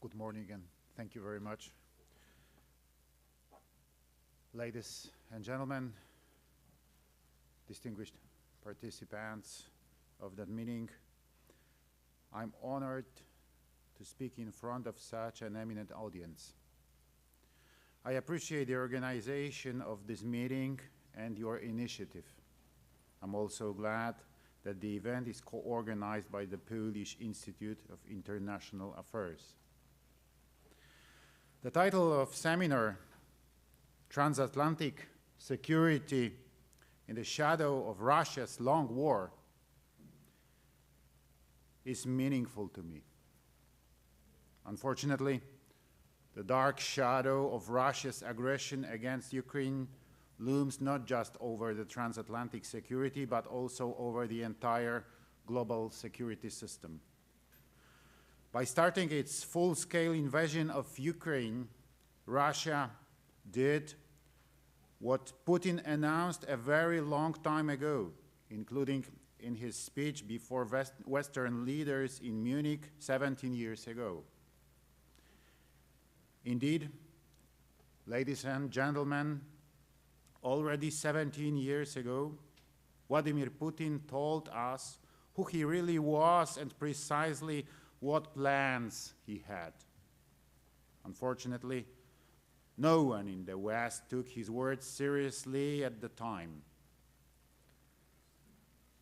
Good morning and thank you very much. Ladies and gentlemen, distinguished participants of that meeting, I'm honored to speak in front of such an eminent audience. I appreciate the organization of this meeting and your initiative. I'm also glad that the event is co-organized by the Polish Institute of International Affairs. The title of seminar, Transatlantic Security in the Shadow of Russia's Long War, is meaningful to me. Unfortunately, the dark shadow of Russia's aggression against Ukraine looms not just over the transatlantic security, but also over the entire global security system. By starting its full-scale invasion of Ukraine, Russia did what Putin announced a very long time ago, including in his speech before Western leaders in Munich 17 years ago. Indeed, ladies and gentlemen, already 17 years ago, Vladimir Putin told us who he really was and precisely what plans he had. Unfortunately, no one in the West took his words seriously at the time.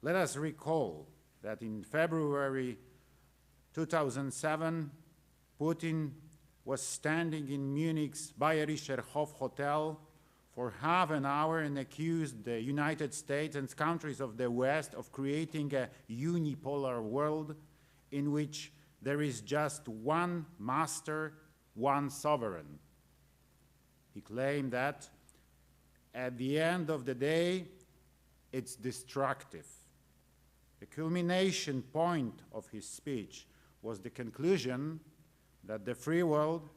Let us recall that in February 2007, Putin was standing in Munich's Bayerischer Hof Hotel for half an hour and accused the United States and countries of the West of creating a unipolar world in which there is just one master, one sovereign. He claimed that at the end of the day, it's destructive. The culmination point of his speech was the conclusion that the free world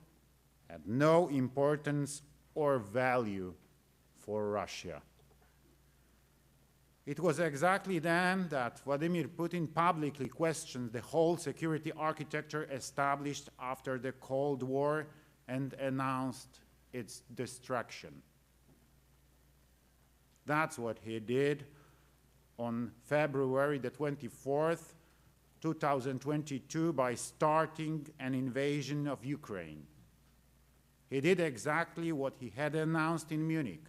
had no importance or value for Russia. It was exactly then that Vladimir Putin publicly questioned the whole security architecture established after the Cold War and announced its destruction. That's what he did on February the 24th, 2022, by starting an invasion of Ukraine. He did exactly what he had announced in Munich.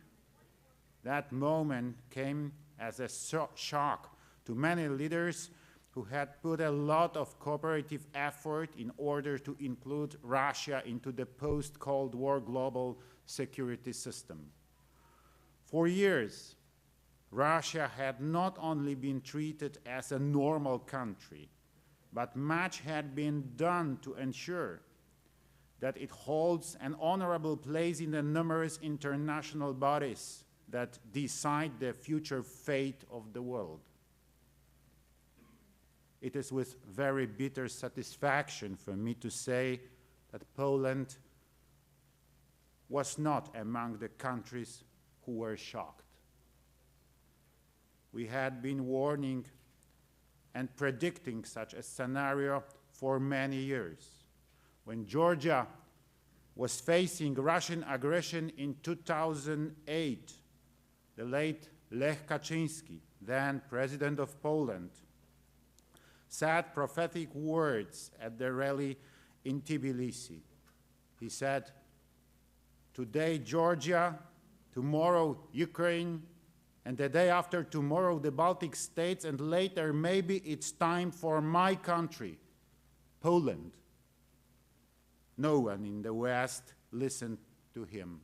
That moment came as a shock to many leaders who had put a lot of cooperative effort in order to include Russia into the post-Cold War global security system. For years, Russia had not only been treated as a normal country, but much had been done to ensure that it holds an honorable place in the numerous international bodies that decide the future fate of the world. It is with very bitter satisfaction for me to say that Poland was not among the countries who were shocked. We had been warning and predicting such a scenario for many years. When Georgia was facing Russian aggression in 2008, the late Lech Kaczynski, then President of Poland, said prophetic words at the rally in Tbilisi. He said, "Today Georgia, tomorrow Ukraine, and the day after tomorrow the Baltic states, and later maybe it's time for my country, Poland." No one in the West listened to him.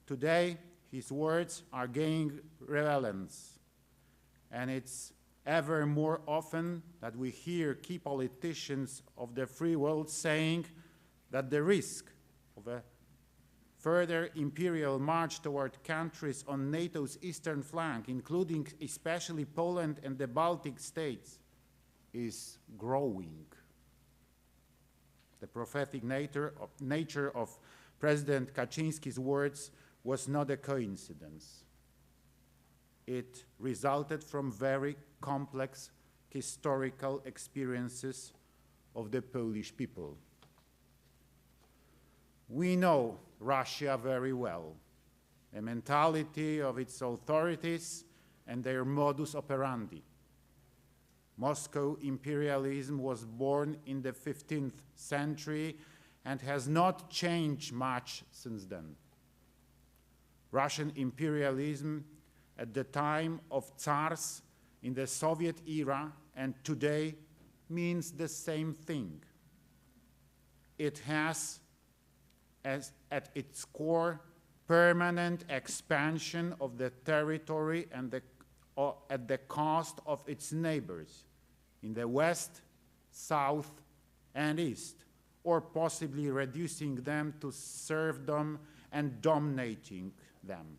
Today, his words are gaining relevance, and it's ever more often that we hear key politicians of the free world saying that the risk of a further imperial march toward countries on NATO's eastern flank, including especially Poland and the Baltic states, is growing. The prophetic nature of President Kaczynski's words was not a coincidence. It resulted from very complex historical experiences of the Polish people. We know Russia very well, the mentality of its authorities and their modus operandi. Moscow imperialism was born in the 15th century and has not changed much since then. Russian imperialism at the time of Tsars in the Soviet era and today means the same thing. It has as at its core permanent expansion of the territory and at the cost of its neighbors in the West, South, and East, or possibly reducing them to serfdom and dominating them.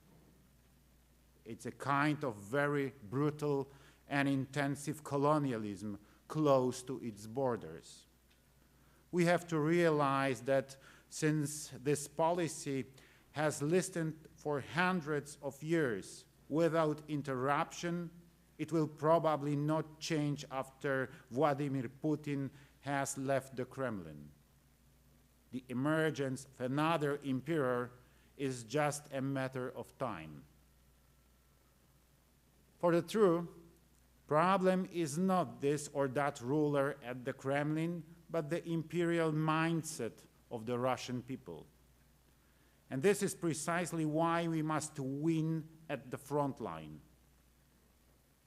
It's a kind of very brutal and intensive colonialism close to its borders. We have to realize that since this policy has lasted for hundreds of years without interruption, it will probably not change after Vladimir Putin has left the Kremlin. The emergence of another emperor is just a matter of time. For the true problem is not this or that ruler at the Kremlin, but the imperial mindset of the Russian people. And this is precisely why we must win at the front line.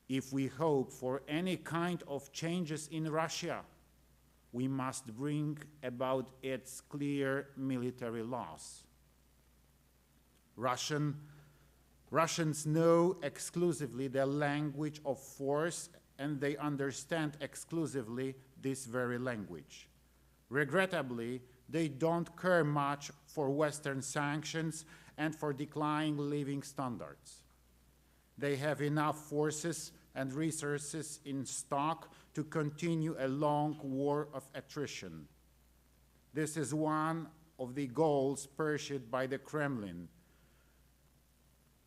If we hope for any kind of changes in Russia, we must bring about its clear military loss. Russians know exclusively the language of force, and they understand exclusively this very language. Regrettably, they don't care much for Western sanctions and for declining living standards. They have enough forces and resources in stock to continue a long war of attrition. This is one of the goals pursued by the Kremlin,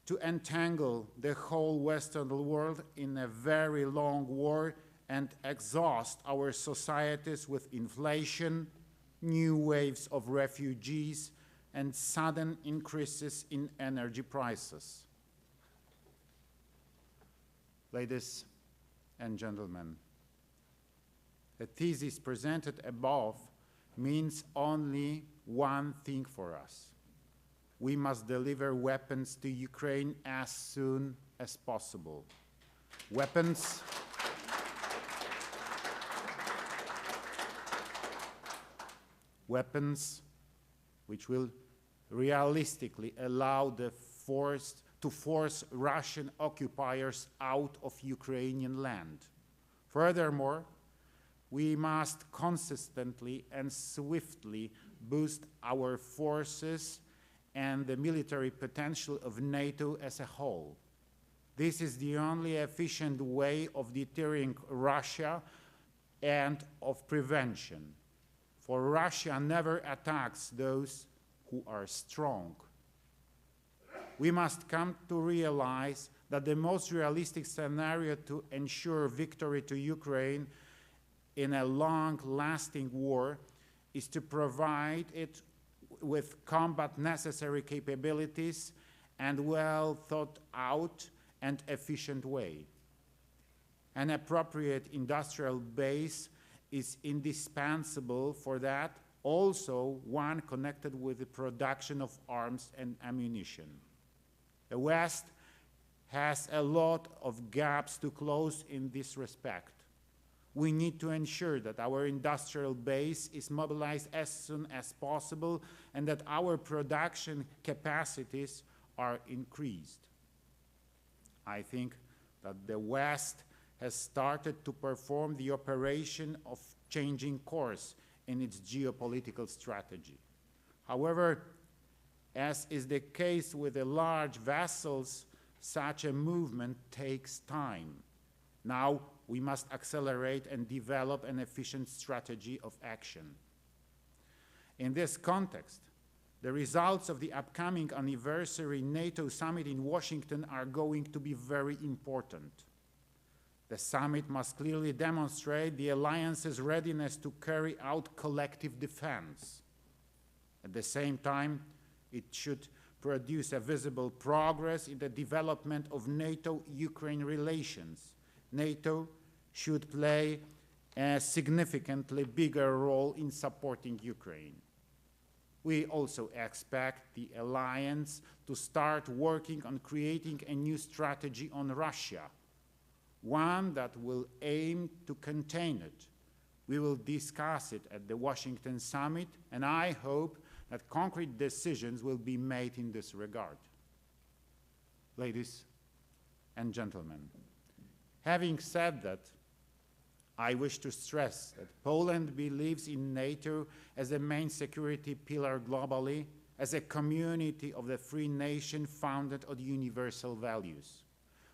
to entangle the whole Western world in a very long war and exhaust our societies with inflation, new waves of refugees, and sudden increases in energy prices. Ladies and gentlemen, the thesis presented above means only one thing for us. We must deliver weapons to Ukraine as soon as possible. Weapons which will realistically allow to force Russian occupiers out of Ukrainian land. Furthermore, we must consistently and swiftly boost our forces and the military potential of NATO as a whole. This is the only efficient way of deterring Russia and of prevention. For Russia never attacks those who are strong. We must come to realize that the most realistic scenario to ensure victory to Ukraine in a long-lasting war is to provide it with combat necessary capabilities and well thought out and efficient way. An appropriate industrial base is indispensable for that, also one connected with the production of arms and ammunition. The West has a lot of gaps to close in this respect. We need to ensure that our industrial base is mobilized as soon as possible and that our production capacities are increased. I think that the West has started to perform the operation of changing course in its geopolitical strategy. However, as is the case with the large vessels, such a movement takes time. Now, we must accelerate and develop an efficient strategy of action. In this context, the results of the upcoming anniversary NATO summit in Washington are going to be very important. The summit must clearly demonstrate the alliance's readiness to carry out collective defense. At the same time, it should produce a visible progress in the development of NATO-Ukraine relations. NATO should play a significantly bigger role in supporting Ukraine. We also expect the alliance to start working on creating a new strategy on Russia, one that will aim to contain it. We will discuss it at the Washington summit, and I hope that concrete decisions will be made in this regard. Ladies and gentlemen, having said that, I wish to stress that Poland believes in NATO as a main security pillar globally, as a community of the free nation founded on universal values.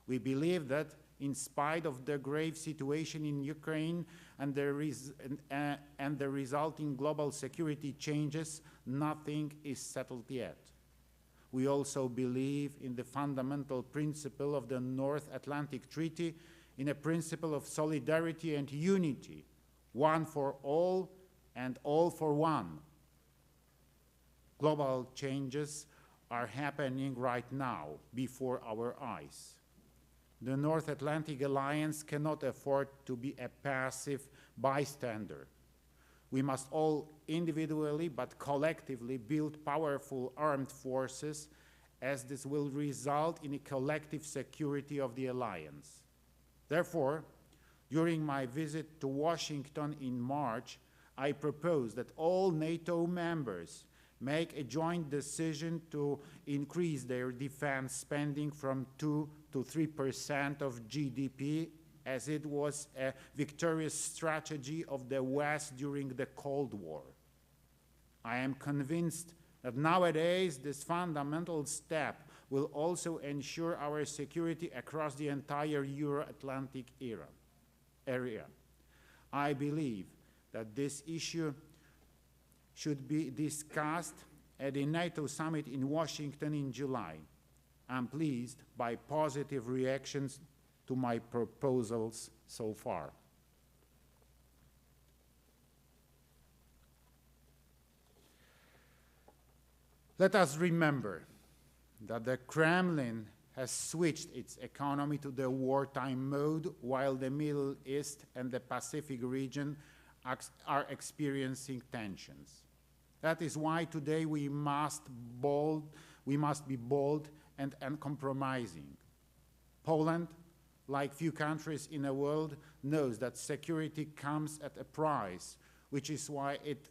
We believe that in spite of the grave situation in Ukraine and the resulting global security changes, nothing is settled yet. We also believe in the fundamental principle of the North Atlantic Treaty, in a principle of solidarity and unity, one for all and all for one. Global changes are happening right now before our eyes. The North Atlantic Alliance cannot afford to be a passive bystander. We must all individually but collectively build powerful armed forces, as this will result in a collective security of the alliance. Therefore, during my visit to Washington in March, I propose that all NATO members make a joint decision to increase their defense spending from 2 to 3% of GDP, as it was a victorious strategy of the West during the Cold War. I am convinced that nowadays this fundamental step will also ensure our security across the entire Euro-Atlantic area. I believe that this issue should be discussed at the NATO summit in Washington in July. I'm pleased by positive reactions to my proposals so far. Let us remember that the Kremlin has switched its economy to the wartime mode, while the Middle East and the Pacific region are experiencing tensions. That is why today we must be bold and uncompromising. Poland, like few countries in the world, knows that security comes at a price, which is why it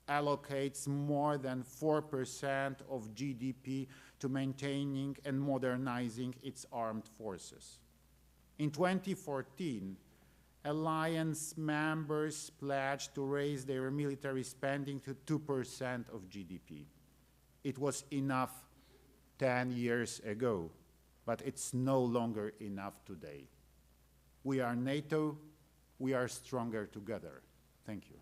allocates more than 4% of GDP to maintaining and modernizing its armed forces. In 2014, alliance members pledged to raise their military spending to 2% of GDP. It was enough 10 years ago, but it's no longer enough today. We are NATO, we are stronger together. Thank you.